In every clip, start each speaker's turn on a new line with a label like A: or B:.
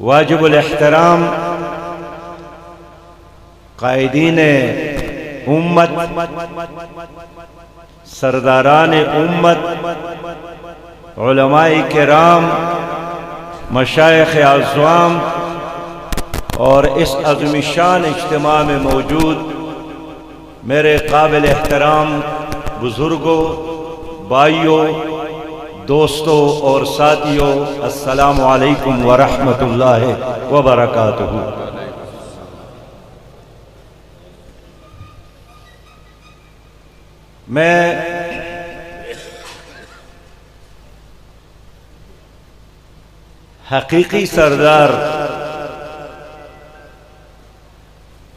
A: واجب الاحترام قائدین امت، سرداران امت، علماء کرام، مشائخ اعظام اور اس عظیم شان اجتماع میں موجود میرے قابل احترام بزرگوں، بھائیوں، دوستوں اور ساتھیوں، السلام علیکم ورحمۃ اللہ وبرکاتہ۔ میں حقیقی سردار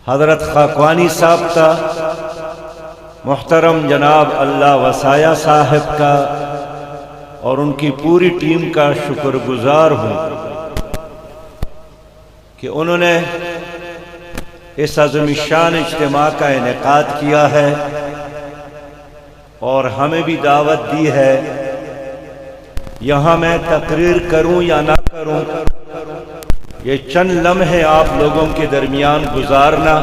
A: حضرت خاقوانی صاحب کا، محترم جناب اللہ وسایہ صاحب کا اور ان کی پوری ٹیم کا شکر گزار ہوں کہ انہوں نے اس عظیم شان اجتماع کا انعقاد کیا ہے اور ہمیں بھی دعوت دی ہے۔ یہاں میں تقریر کروں یا نہ کروں، یہ چند لمحے آپ لوگوں کے درمیان گزارنا،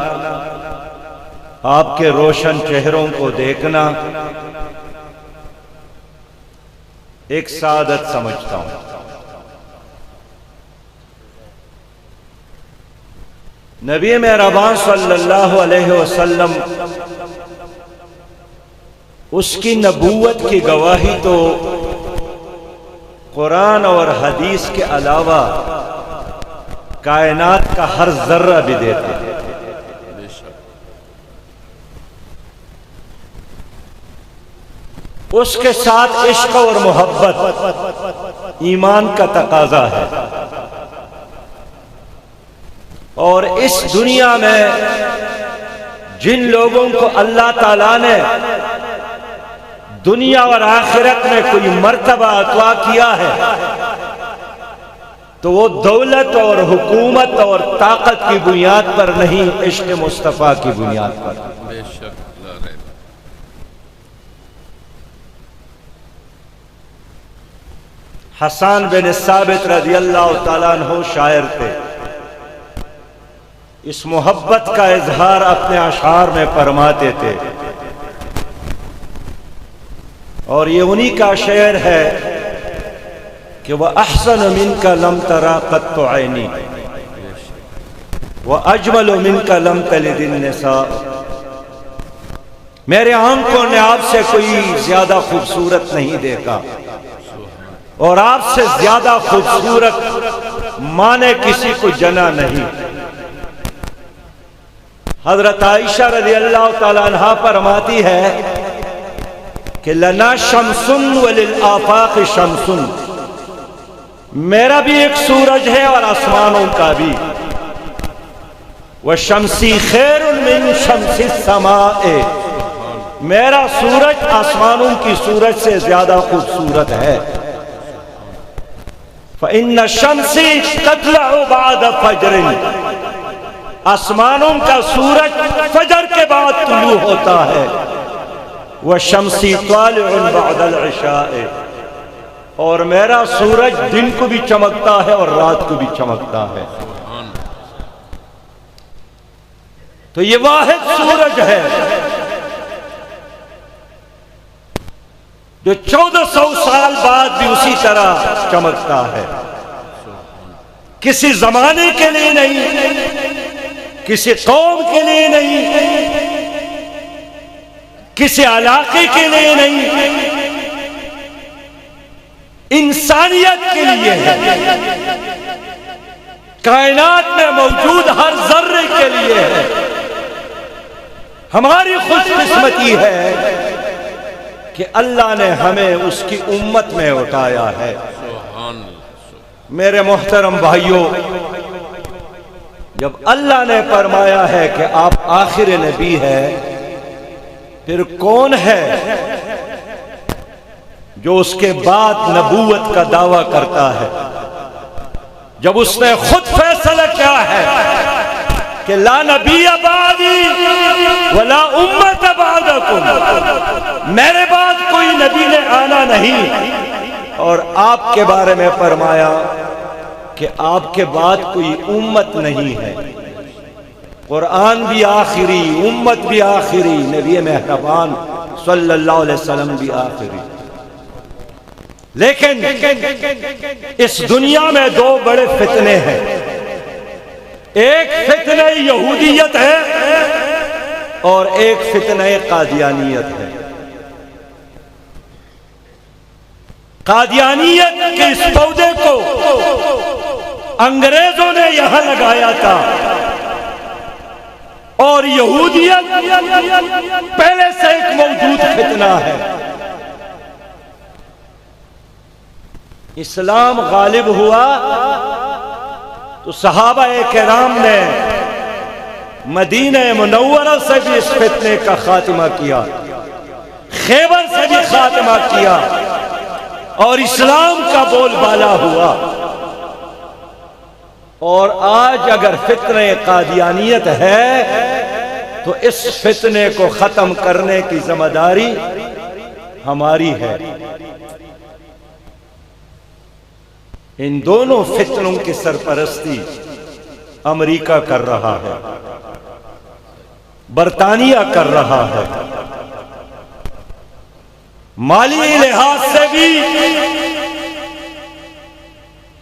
A: آپ کے روشن چہروں کو دیکھنا ایک سعادت سمجھتا ہوں۔ نبی مہربان صلی اللہ علیہ وسلم اس کی نبوت کی گواہی تو قرآن اور حدیث کے علاوہ کائنات کا ہر ذرہ بھی دیتا ہے۔ اس کے ساتھ عشق اور محبت ایمان کا تقاضا ہے، اور اس دنیا میں جن لوگوں کو اللہ تعالیٰ نے دنیا اور آخرت میں کوئی مرتبہ عطا کیا ہے تو وہ دولت اور حکومت اور طاقت کی بنیاد پر نہیں، عشق مصطفیٰ کی بنیاد پر۔ حسان بن ثابت رضی اللہ تعالیٰ عنہ شاعر تھے، اس محبت کا اظہار اپنے اشعار میں فرماتے تھے، اور یہ انہی کا شعر ہے کہ وَأَحْسَنُ مِنْكَ لَمْ تَرَى قَطُّ عَيْنِي وَأَجْمَلُ مِنْكَ لَمْ تَلِدِ النِّسَاءُ۔ میرے آنکھوں نے آپ سے کوئی زیادہ خوبصورت نہیں دیکھا، اور آپ سے زیادہ خوبصورت ماں نے کسی کو جنا نہیں۔ حضرت عائشہ رضی اللہ تعالیٰ عنہا فرماتی ہے کہ لنا شمسن وللآفاق شمسن، میرا بھی ایک سورج ہے اور آسمانوں کا بھی، وشمسی خیر من شمس السماء، میرا سورج آسمانوں کی سورج سے زیادہ خوبصورت ہے۔ فإن الشمس تطلع بعد فجر، آسمانوں کا سورج فجر کے بعد طلوع ہوتا ہے، وَالشَّمْسِ طَالِعٌ بَعْدَ الْعِشَاءِ، اور میرا سورج دن کو بھی چمکتا ہے اور رات کو بھی چمکتا ہے۔ تو یہ واحد سورج ہے جو 1400 سال بعد بھی اسی طرح چمکتا ہے، کسی زمانے کے لیے نہیں، کسی قوم کے لیے نہیں، کسی علاقے کے لیے نہیں، انسانیت کے لیے ہے، کائنات میں موجود ہر ذرے کے لیے ہے۔ ہماری خوش قسمتی ہے کہ اللہ نے ہمیں اس کی امت میں اٹھایا ہے۔ میرے محترم بھائیوں، جب اللہ نے فرمایا ہے کہ آپ آخر نبی ہیں، پھر کون ہے جو اس کے بعد نبوت کا دعویٰ کرتا ہے، جب اس نے خود فیصلہ کیا ہے کہ لا نبی بعدی ولا امت بعدکم، میرے بعد کوئی نبی نے آنا نہیں، اور آپ کے بارے میں فرمایا کہ آپ کے بعد کوئی امت نہیں ہے، قرآن بھی آخری، امت بھی آخری، نبی مہربان صلی اللہ علیہ وسلم بھی آخری۔ لیکن اس دنیا میں دو بڑے فتنے ہیں، ایک فتنہ یہودیت ہے اور ایک فتنہ قادیانیت ہے۔ قادیانیت کے اس پودے کو انگریزوں نے یہاں لگایا تھا، اور یہودیت پہلے سے ایک موجود فتنہ ہے۔ اسلام غالب ہوا تو صحابہ کرام نے مدینہ منورہ سے بھی اس فتنے کا خاتمہ کیا، خیبر سے بھی خاتمہ کیا، اور اسلام کا بول بالا ہوا۔ اور آج اگر فتنہ قادیانیت ہے تو اس فتنے کو ختم کرنے کی ذمہ داری ہماری ہے۔ ان دونوں فتنوں کی سرپرستی امریکہ کر رہا ہے، برطانیہ کر رہا ہے، مالی لحاظ سے بھی،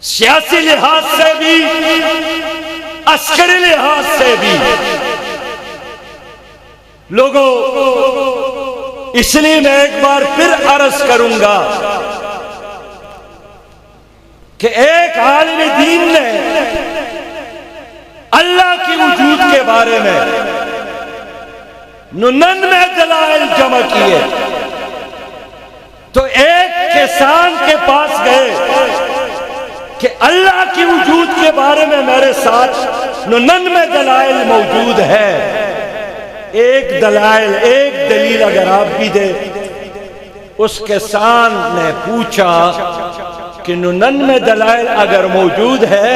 A: سیاسی لحاظ سے بھی، عسکری لحاظ سے بھی۔ لوگوں، اس لیے میں ایک بار پھر عرض کروں گا کہ ایک عالم دین نے اللہ کی وجود کے بارے میں 99 دلائل جمع کیے، تو ایک کسان کے پاس گئے کہ اللہ کی وجود کے بارے میں میرے ساتھ 99 دلائل موجود ہے، ایک دلیل اگر آپ بھی دے۔ اس کسان نے پوچھا کہ 99 دلائل اگر موجود ہے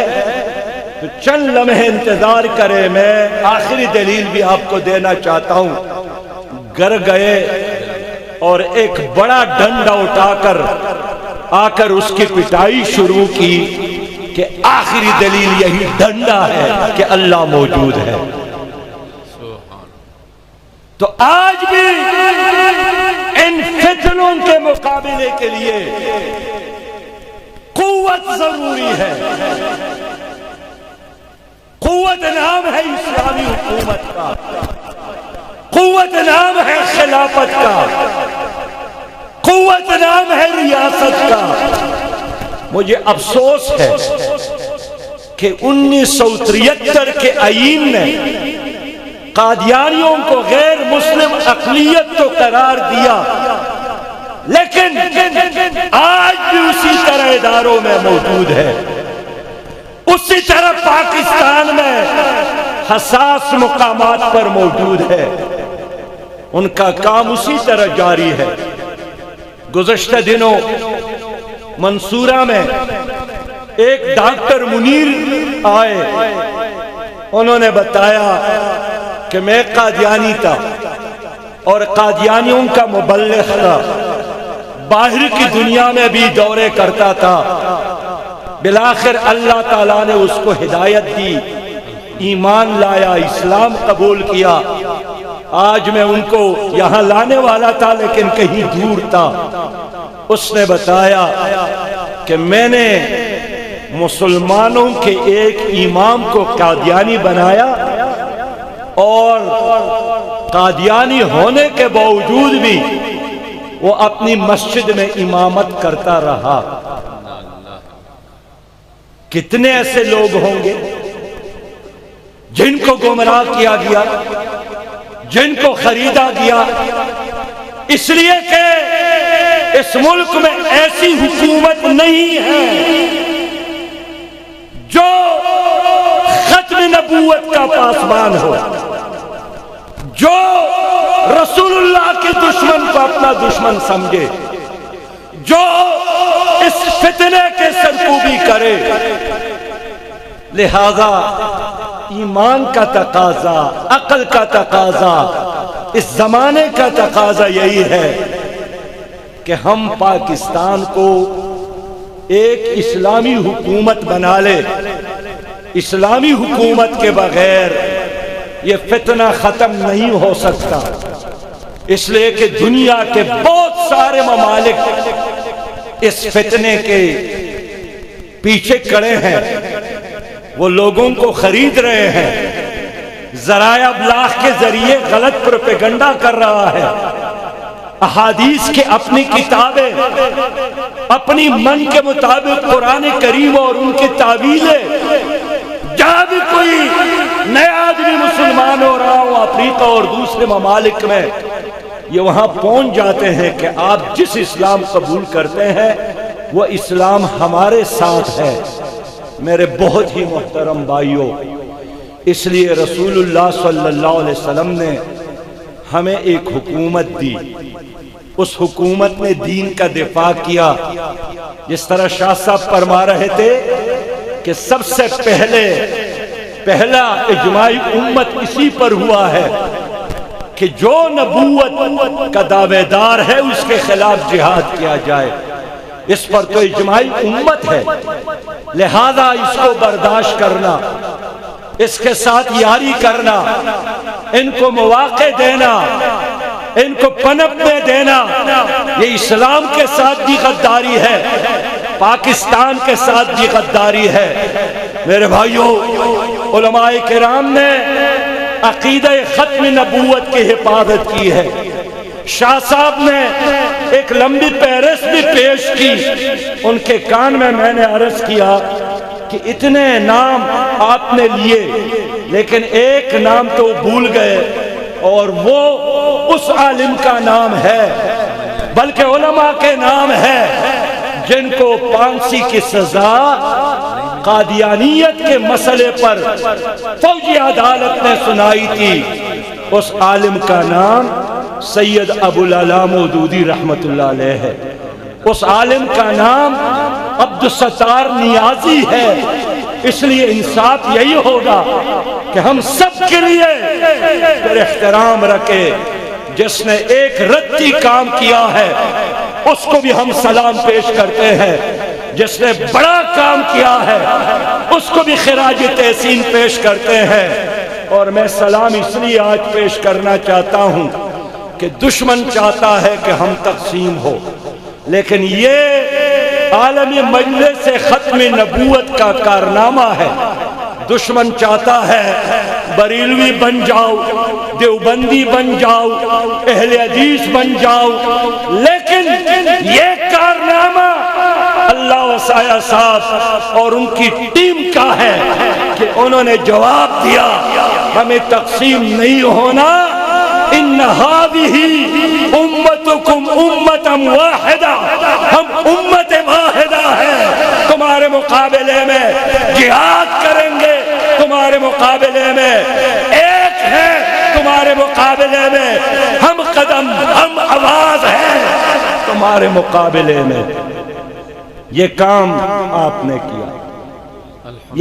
A: تو چند لمحے انتظار کرے، میں آخری دلیل بھی آپ کو دینا چاہتا ہوں۔ گھر گئے اور ایک بڑا ڈنڈا اٹھا کر آ کر اس کی پٹائی شروع کی کہ آخری دلیل یہی ڈنڈا ہے کہ اللہ موجود ہے۔ تو آج بھی ان فتنوں کے مقابلے کے لیے قوت ضروری ہے۔ قوت نام ہے اسلامی حکومت کا، قوت نام ہے خلافت کا، قوت نام ہے ریاست کا۔ مجھے افسوس ہے کہ 1973 کے آئین نے قادیانیوں کو غیر مسلم اقلیت تو قرار دیا، لیکن آج بھی اسی طرح اداروں میں موجود ہے، اسی طرح پاکستان میں حساس مقامات پر موجود ہے، ان کا کام اسی طرح جاری ہے۔ گزشتہ دنوں منصورہ میں ایک ڈاکٹر منیر آئے، انہوں نے بتایا کہ میں قادیانی تھا اور قادیانیوں کا مبلغ تھا، باہر کی دنیا میں بھی دورے کرتا تھا، بالآخر اللہ تعالیٰ نے اس کو ہدایت دی، ایمان لایا، اسلام قبول کیا۔ آج میں ان کو یہاں لانے والا تھا لیکن کہیں دور تھا۔ اس نے بتایا کہ میں نے مسلمانوں کے ایک امام کو قادیانی بنایا، اور قادیانی ہونے کے باوجود بھی وہ اپنی مسجد میں امامت کرتا رہا۔ کتنے ایسے لوگ ہوں گے جن کو گمراہ کیا گیا، جن کو خریدا گیا، اس لیے کہ اس ملک میں ایسی حکومت نہیں ہے جو ختم نبوت کا پاسبان ہو، جو رسول اللہ کے دشمن کو اپنا دشمن سمجھے، جو اس فتنے کے سرکوبی کرے۔ لہذا ایمان کا تقاضا، عقل کا تقاضا، اس زمانے کا تقاضا یہی ہے کہ ہم پاکستان کو ایک اسلامی حکومت بنا لے، اسلامی حکومت کے بغیر یہ فتنہ ختم نہیں ہو سکتا، اس لیے کہ دنیا کے بہت سارے ممالک اس فتنے کے پیچھے کھڑے ہیں، وہ لوگوں کو خرید رہے ہیں، ذرائع ابلاغ کے ذریعے غلط پروپیگنڈا کر رہا ہے، احادیث کے اپنی کتابیں اپنی من کے مطابق قرآن کریم اور ان کی تعویلیں، جہاں بھی کوئی نیا آدمی مسلمان ہو رہا ہو افریقہ اور دوسرے ممالک میں، یہ وہاں پہنچ جاتے ہیں کہ آپ جس اسلام قبول کرتے ہیں وہ اسلام ہمارے ساتھ ہے۔ میرے بہت ہی محترم بھائیوں، اس لیے رسول اللہ صلی اللہ علیہ وسلم نے ہمیں ایک حکومت دی، اس حکومت نے دین کا دفاع کیا۔ جس طرح شاہ صاحب فرما رہے تھے کہ سب سے پہلا اجماعی امت اسی پر ہوا ہے کہ جو نبوت کا دعوے دار ہے اس کے خلاف جہاد کیا جائے، اس پر تو اجماعی امت ہے، لہذا اس کو برداشت کرنا، اس کے ساتھ یاری کرنا، ان کو مواقع دینا، ان کو پنپنے دینا، یہ اسلام کے ساتھ بھی غداری ہے، پاکستان کے ساتھ بھی غداری ہے۔ میرے بھائیوں، علماء کرام نے عقیدہ ختم نبوت کی حفاظت کی ہے۔ شاہ صاحب نے ایک لمبی فہرست بھی پیش کی، ان کے کان میں نے عرض کیا کہ اتنے نام آپ نے لیے لیکن ایک نام تو بھول گئے، اور وہ اس عالم کا نام ہے، بلکہ علماء کے نام ہے جن کو پھانسی کی سزا قادیانیت کے مسئلے پر فوجی عدالت نے سنائی تھی۔ اس عالم کا نام سید ابو العلا مودودی رحمت اللہ علیہ ہے، اس عالم کا نام عبدالستار نیازی ہے۔ اس لیے انصاف یہی ہوگا کہ ہم سب کے لیے پھر احترام رکھے، جس نے ایک رتی کام کیا ہے اس کو بھی ہم سلام پیش کرتے ہیں، جس نے بڑا کام کیا ہے اس کو بھی خراج تحسین پیش کرتے ہیں۔ اور میں سلام اس لیے آج پیش کرنا چاہتا ہوں کہ دشمن چاہتا ہے کہ ہم تقسیم ہو، لیکن یہ عالمی مجلس ختم نبوت کا کارنامہ ہے۔ دشمن چاہتا ہے بریلوی بن جاؤ، دیوبندی بن جاؤ، اہل حدیث بن جاؤ، لیکن یہ کارنامہ اللہ وسایہ صاحب اور ان کی ٹیم کا ہے کہ انہوں نے جواب دیا ہمیں تقسیم نہیں ہونا، ان هذه امتکم امتا واحدہ، ہم امت واحدہ ہیں، تمہارے مقابلے میں جہاد کریں گے، تمہارے مقابلے میں ایک ہے، تمہارے مقابلے میں ہم قدم ہم آواز ہیں، تمہارے مقابلے میں۔ یہ کام آپ نے کیا،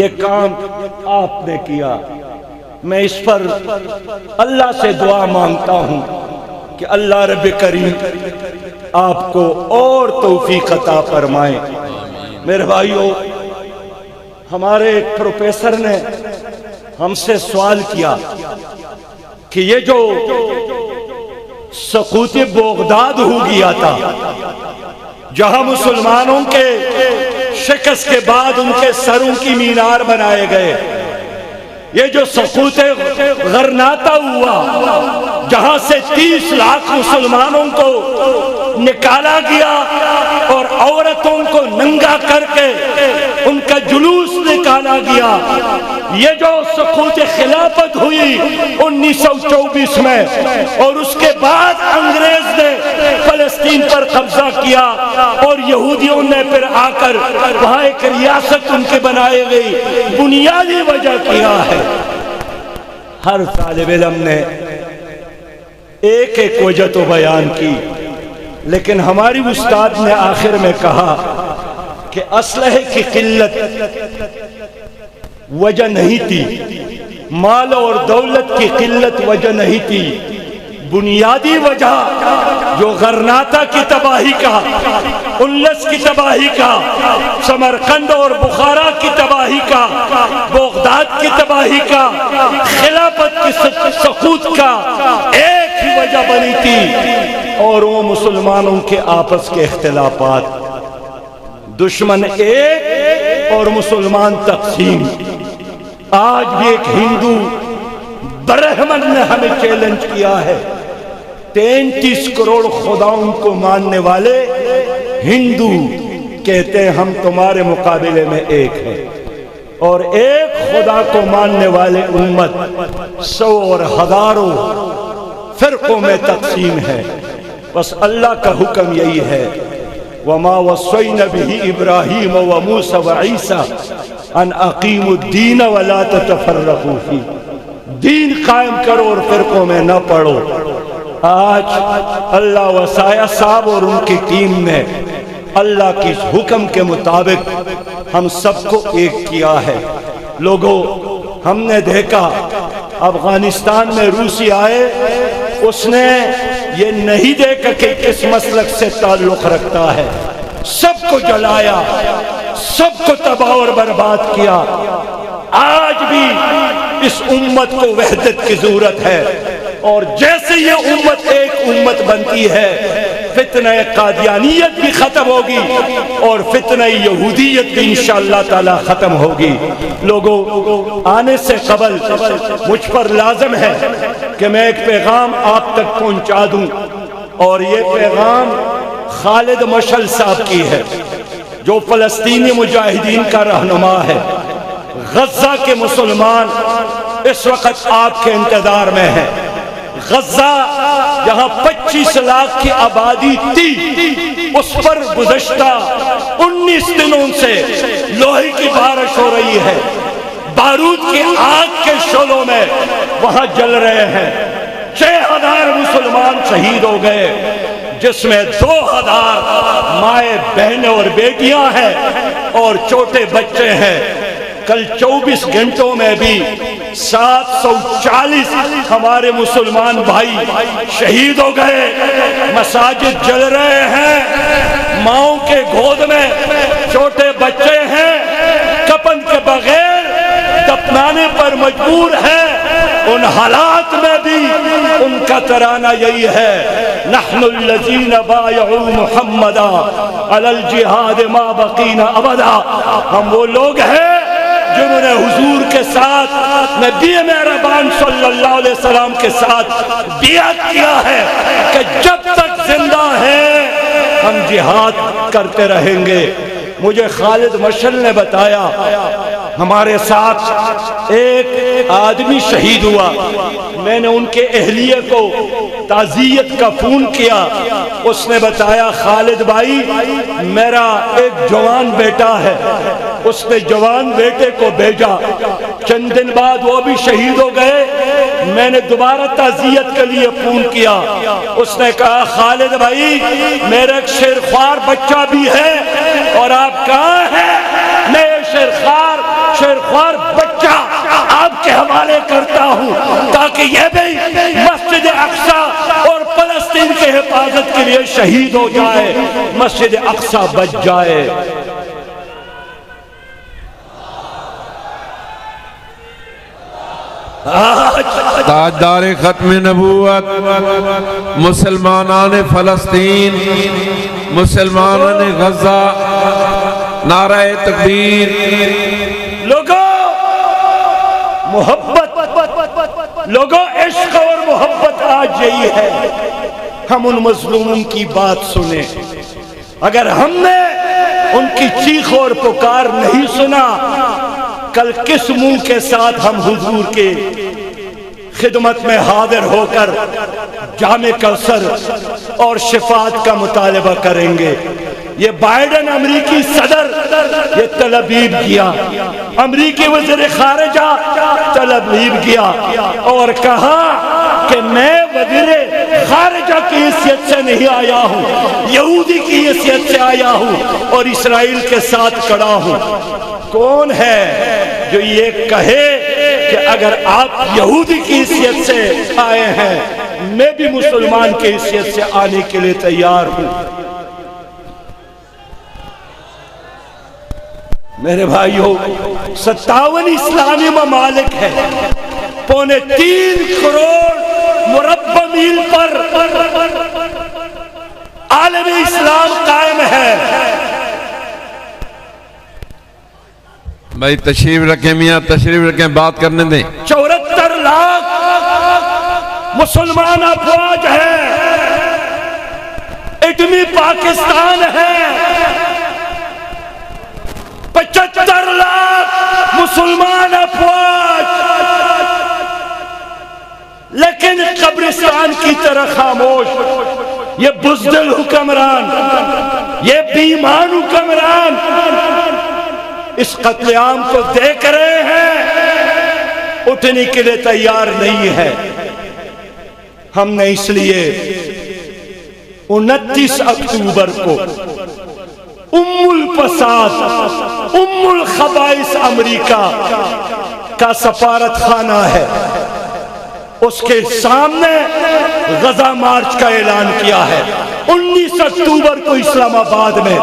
A: یہ کام آپ نے کیا۔ میں اس پر اللہ سے دعا مانگتا ہوں کہ اللہ رب کریم آپ کو اور توفیق عطا فرمائے۔ میرے بھائیوں، ہمارے ایک پروفیسر نے ہم سے سوال کیا کہ یہ جو سقوط بغداد ہو گیا تھا، جہاں مسلمانوں کے شکست کے بعد ان کے سروں کی مینار بنائے گئے، یہ جو سقوط غرناطہ ہوا جہاں سے 30 لاکھ مسلمانوں کو نکالا گیا اور عورتوں کو ننگا کر کے ان کا جلوس نکالا گیا، یہ جو سقوط خلافت ہوئی 1924 میں، اور اس کے بعد انگریز نے فلسطین پر قبضہ کیا اور یہودیوں نے پھر آ کر وہاں ایک ریاست ان کے بنائے گئی، بنیادی وجہ کیا ہے۔ ہر طالب علم نے ایک ایک وجہ تو بیان کی، لیکن ہماری استاد نے آخر میں کہا کہ اسلحے کی قلت وجہ نہیں تھی، مال اور دولت کی قلت وجہ نہیں تھی، بنیادی وجہ جو غرناطہ کی تباہی کا، انلس کی تباہی کا، سمرقند اور بخارا کی تباہی کا، بغداد کی تباہی کا، خلافت کی سقوط کا ایک ہی وجہ بنی تھی، اور وہ مسلمانوں کے آپس کے اختلافات، دشمن ایک اور مسلمان تقسیم۔ آج بھی ایک ہندو برہمن نے ہمیں چیلنج کیا ہے، 33 کروڑ خداؤں کو ماننے والے ہندو کہتے ہیں ہم تمہارے مقابلے میں ایک ہیں، اور ایک خدا کو ماننے والے امت 100 اور ہزاروں فرقوں میں تقسیم ہے۔ بس اللہ کا حکم یہی ہے، وَمَا وَصَّيْنَا بِهِ إِبْرَاهِيمَ وَمُوسَى وَعِيسَى أَنْ أَقِيمُوا الدِّينَ وَلَا تَتَفَرَّقُوا فِيهِ، دین قائم کرو اور فرقوں میں نہ پڑو۔ آج اللہ وسایہ صاحب اور ان کی ٹیم نے اللہ کی حکم کے مطابق ہم سب کو ایک کیا ہے۔ لوگوں، ہم نے دیکھا افغانستان میں روسی آئے، اس نے یہ نہیں دیکھا کہ کس مسلک سے تعلق رکھتا ہے، سب کو جلایا، سب کو تباہ اور برباد کیا۔ آج بھی اس امت کو وحدت کی ضرورت ہے، اور جیسے یہ امت ایک امت بنتی ہے، فتنہ قادیانیت بھی ختم ہوگی اور فتنہ یہودیت بھی انشاءاللہ تعالی ختم ہوگی۔ لوگوں، آنے سے قبل مجھ پر لازم ہے کہ میں ایک پیغام آپ تک پہنچا دوں، اور یہ پیغام خالد مشعل صاحب کی ہے، جو فلسطینی مجاہدین کا رہنما ہے۔ غزہ کے مسلمان اس وقت آپ کے انتظار میں ہیں۔ غزہ جہاں 25 لاکھ کی آبادی تھی، اس پر گزشتہ 19 دنوں سے لوہے کی بارش ہو رہی ہے، بارود کی آگ کے شعلوں میں وہاں جل رہے ہیں۔ 6000 مسلمان شہید ہو گئے، جس میں 2000 مائیں بہنیں اور بیٹیاں ہیں اور چھوٹے بچے ہیں۔ کل 24 گھنٹوں میں بھی 740 ہمارے مسلمان بھائی شہید ہو گئے، مساجد جل رہے ہیں، ماؤں کے گود میں چھوٹے بچے ہیں، کفن کے بغیر دفنانے پر مجبور ہیں۔ ان حالات میں بھی ان کا ترانہ یہی ہے، نحن الذین بایعوا محمدا علی الجہاد ما بقینا ابدا۔ ہم وہ لوگ ہیں جنہوں نے حضور کے ساتھ، نبی مہربان صلی اللہ علیہ وسلم کے ساتھ بیعت کیا ہے کہ جب تک زندہ ہیں ہم جہاد کرتے رہیں گے۔ مجھے خالد مشعل نے بتایا، ہمارے ساتھ ایک آدمی شہید ہوا، میں نے ان کے اہلیے کو تعزیت کا فون کیا، اس نے بتایا خالد بھائی میرا ایک جوان بیٹا ہے، اس نے جوان بیٹے کو بھیجا، چند دن بعد وہ بھی شہید ہو گئے۔ میں نے دوبارہ تعزیت کے لیے فون کیا، اس نے کہا خالد بھائی میرا ایک شیرخوار بچہ بھی ہے، اور آپ کہاں ہیں؟ میں شیرخوار بچہ آپ کے حوالے کرتا ہوں تاکہ یہ بھی مسجد اقصی اور فلسطین کے حفاظت کے لیے شہید ہو جائے، مسجد اقصی بچ جائے۔
B: تاجدار ختم نبوت، مسلمانان فلسطین، مسلمانان غزہ، نعرہ تکبیر۔
A: لوگوں محبت، لوگوں عشق اور محبت آج یہی ہے۔ ہم ان مظلوموں کی بات سنیں، اگر ہم نے ان کی چیخ اور پکار نہیں سنا، کل کس منہ کے ساتھ ہم حضور کے خدمت میں حاضر ہو کر جام کوثر اور شفاعت کا مطالبہ کریں گے؟ یہ بائیڈن امریکی صدر یہ تلبیب کیا، امریکی وزیر خارجہ تلبیب کیا اور کہا کہ میں وزیر خارجہ کی حیثیت سے نہیں آیا ہوں، یہودی کی حیثیت سے آیا ہوں اور اسرائیل کے ساتھ کھڑا ہوں۔ کون ہے جو یہ کہے کہ اگر آپ یہودی کی حیثیت سے آئے ہیں میں بھی مسلمان کی حیثیت سے آنے کے لیے تیار ہوں۔ میرے بھائیو 57 اسلامی ممالک ہیں، 3.25 کروڑ مربع میل پر عالم اسلام قائم ہے۔
B: بھائی تشریف رکھیں میاں، تشریف رکھیں، بات کرنے دیں۔
A: 74 لاکھ مسلمان افواج ہے، ایٹمی پاکستان ہے، 75 لاکھ مسلمان افواج، لیکن قبرستان کی طرح خاموش۔ یہ بزدل حکمران، یہ بیمان حکمران اس قتل عام کو دیکھ رہے ہیں، اٹھنے کے لیے تیار نہیں ہے۔ ہم نے اس لیے 29 اکتوبر کو الفساد، الخبائث امریکہ کا سفارت خانہ ہے، اس کے سامنے غزہ مارچ کا اعلان کیا ہے 19 اکتوبر کو اسلام آباد میں،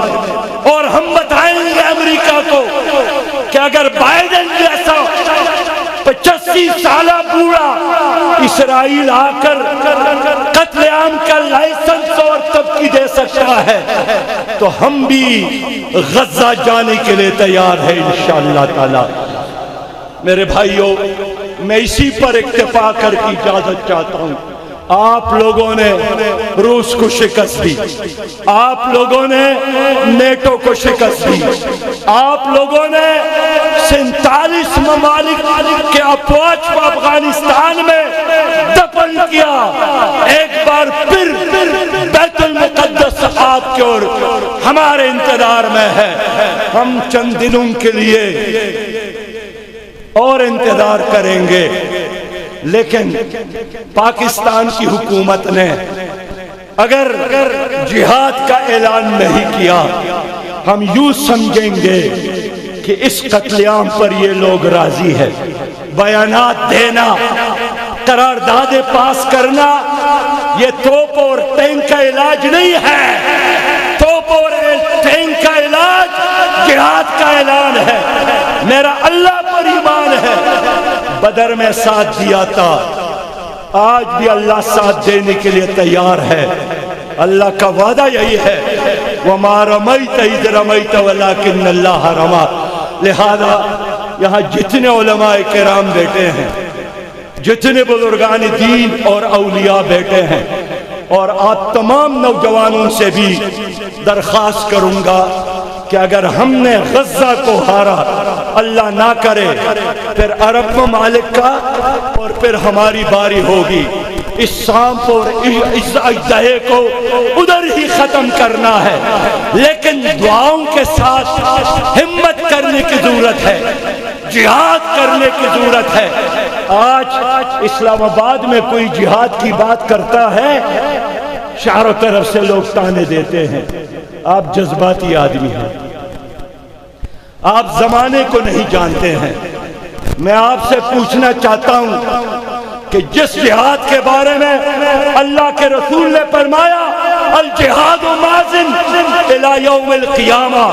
A: اور ہم بتائیں گے امریکہ کو کہ اگر بائیڈن جیسا 85 سالہ بوڑھا اسرائیل آ کر قتل عام کا لائسنس اور تبکی دے سکتا ہے تو ہم بھی غزہ جانے کے لیے تیار ہیں انشاءاللہ تعالی۔ میرے بھائیوں، میں اسی پر اکتفا کر کی اجازت چاہتا ہوں۔ آپ لوگوں نے روس کو شکست دی، آپ لوگوں نے نیٹو کو شکست دی، آپ لوگوں نے 47 ممالک کے افواج کو افغانستان میں دفن کیا۔ ایک بار پھر بیت المقدس آپ کے اور ہمارے انتظار میں ہے۔ ہم چند دنوں کے لیے اور انتظار کریں گے، لیکن پاکستان کی حکومت نے اگر جہاد کا اعلان نہیں کیا، ہم یوں سمجھیں گے کہ اس قتل عام پر یہ لوگ راضی ہے۔ بیانات دینا، قراردادیں پاس کرنا، یہ توپ اور ٹینک کا علاج نہیں ہے۔ توپ اور ٹینک کا علاج جہاد کا اعلان ہے۔ میرا اللہ پر ایمان ہے، بدر میں ساتھ دیا تھا، آج بھی اللہ ساتھ دینے کے لیے تیار ہے۔ اللہ کا وعدہ یہی ہے، وَمَا رَمَيْتَ إِذْ رَمَيْتَ وَلَكِنَّ اللَّهَ رَمَى۔ لہذا یہاں جتنے علماء کرام بیٹھے ہیں، جتنے بزرگان دین اور اولیاء بیٹھے ہیں، اور آپ تمام نوجوانوں سے بھی درخواست کروں گا کہ اگر ہم نے غزہ کو ہارا، اللہ نہ کرے پھر عرب ممالک کا اور پھر ہماری باری ہوگی۔ اس سانپ اور اس اژدہے کو ادھر ہی ختم کرنا ہے، لیکن دعاؤں کے ساتھ ہمت کرنے کی ضرورت ہے، جہاد کرنے کی ضرورت ہے۔ آج اسلام آباد میں کوئی جہاد کی بات کرتا ہے، چاروں طرف سے لوگ تانے دیتے ہیں۔ آپ جذباتی آدمی ہیں، آپ زمانے کو نہیں جانتے ہیں۔ میں آپ سے پوچھنا چاہتا ہوں کہ جس جہاد کے بارے میں اللہ کے رسول نے فرمایا الجہاد ماضٍ الی یوم القیامہ،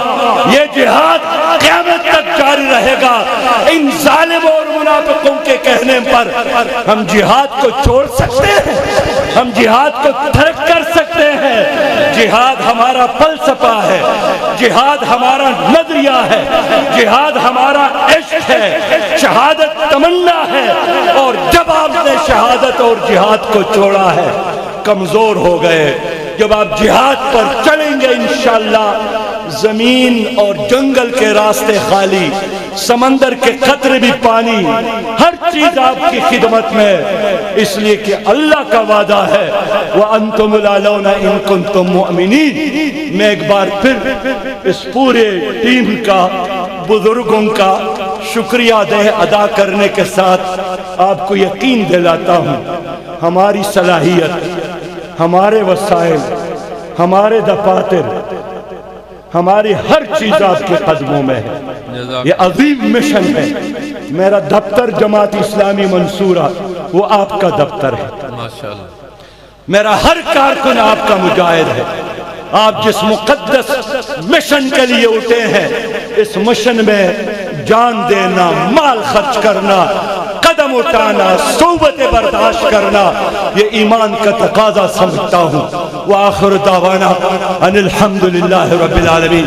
A: یہ جہاد قیامت تک جاری رہے گا۔ ان ظالموں اور منافقوں کے کہنے پر ہم جہاد کو چھوڑ سکتے ہیں؟ ہم جہاد کو ترک کر سکتے ہیں؟ جہاد ہمارا فلسفہ ہے، جہاد ہمارا نظریہ ہے، جہاد ہمارا عشق ہے، شہادت تمنا ہے، اور جب آپ نے شہادت اور جہاد کو چھوڑا ہے کمزور ہو گئے۔ جب آپ جہاد پر چلیں گے انشاءاللہ زمین اور جنگل کے راستے خالی، سمندر کے قطرے بھی پانی، ہر چیز آپ کی خدمت میں، اس لیے کہ اللہ کا وعدہ ہے وَأَنْتُمُ الْأَعْلَوْنَ إِن كُنتُم مُؤْمِنِينَ۔ میں ایک بار پھر اس پورے ٹیم کا، بزرگوں کا شکریہ ادا کرنے کے ساتھ آپ کو یقین دلاتا ہوں ہماری صلاحیت، ہمارے وسائل، ہمارے دفاتر، ہماری ہر چیز آپ کے قدموں میں ہے۔ یہ عظیم مشن ہے۔ میرا دفتر جماعت اسلامی منصورہ وہ آپ کا دفتر ہے۔ میرا ہر کارکن آپ کا مجاہد ہے. آپ جس مقدس مشن کے لیے اٹھے ہیں، اس مشن میں جان دینا، مال خرچ کرنا، قدم اٹھانا، صحبت برداشت کرنا، یہ ایمان کا تقاضا سمجھتا ہوں. وآخر دعوانا ان الحمدللہ رب العالمین.